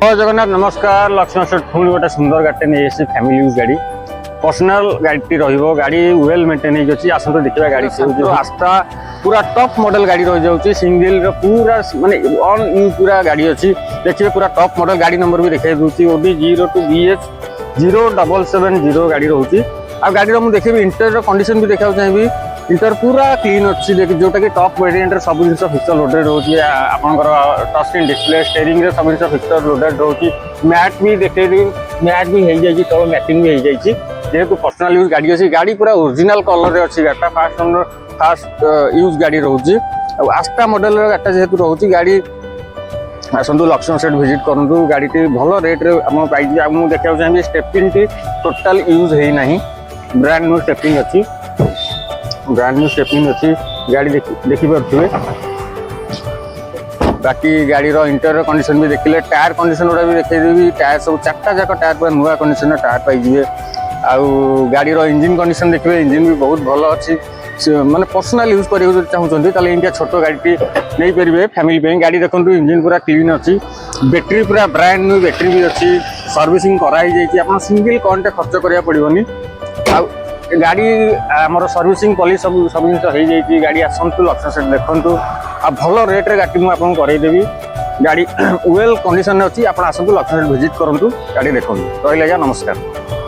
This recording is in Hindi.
जय जगन्नाथ नमस्कार। लक्ष्मी सेठ पुणी गोटे सुंदर गाड़ी नहीं आसी फैमिली यूज गाड़ी पर्सनल गाड़ी रही गाड़ी वेल मेंटेन होगी। आसत देखा गाड़ी आस्था पूरा टॉप मॉडल गाड़ी रही जाऊँगी सिंगल पूरा माने ऑन यूज पूरा गाड़ी अच्छी देखिए पूरा टॉप मॉडल गाड़ी नंबर भी देखा दूसरी ओडी 02BH 0770 गाड़ी रोचे। आ गाड़ी मुझे देखी इंटेरियर कंडीशन भी देखा चाहिए। इंटर पूरा क्लीन अच्छी जोटा कि टॉप वेरिएंट सब जिन फिक्चर लोडेड रोचे। आपंकर टच स्क्रीन डिस्प्ले स्टेयरिंग सब जिन फिक्चर लोडेड रोचे। मैट भी देखे मैट भी हो जाए तल मैटिंग भी हो जाए जेहेतु पर्सनल यूज गाड़ी अच्छी। गाड़ी पूरा ओरिजिनल कलर अच्छी गाड़ी फास्ट यूज गाड़ी रोचे। आस्था मॉडल गाड़ी जेहेतु रोचे गाड़ी आसतु लक्ष्मण सेठ विजिट करूँ। गाड़ी भल रेट्रे पाई मुझे देखा चाहिए स्टेपिंग टी टोटाल यूज होना ब्रांड न्यू स्टेपिंग अच्छी ब्रांड न्यू स्टेपिंग अच्छी गाड़ी देखिपे। बाकी गाड़ी इंटेरियर कंडीशन भी देखिले टायर कंडीशन गुड़ा भी देखी टायर सब चार्टा जाक टायर पूरा नुआ कंडीशन टायर पाइबे। आउ गाड़ी इंजिन कंडीशन देखिए इंजिन भी बहुत भल अच्छी माने पर्सनल यूज करियो चाहूछन्ती ताले इंडिया छोटो गाड़ी नहीं परिबे फैमिली पे। गाड़ी देखंतु इंजिन पूरा क्लीन अच्छी बैटरी पूरा ब्रांड न्यू बैटरी भी अच्छी सर्विसिंग कराई जाइए। आपन सिंगल कॉन्टे खर्च करिया पड़िबनी। आ गाड़ी आमर सर्विसिंग पॉलिश सब जिन हो जाए। गाड़ी आसतु लक्ष्मण सेठ देखंतु आ भल रेट्रे गाड़ी मुझे आपको करदेवी। गाड़ी वेल कंडीशन अच्छी आप आसतु लक्ष्मण सेठ विजिट करूँ गाड़ी देखो। रही नमस्कार।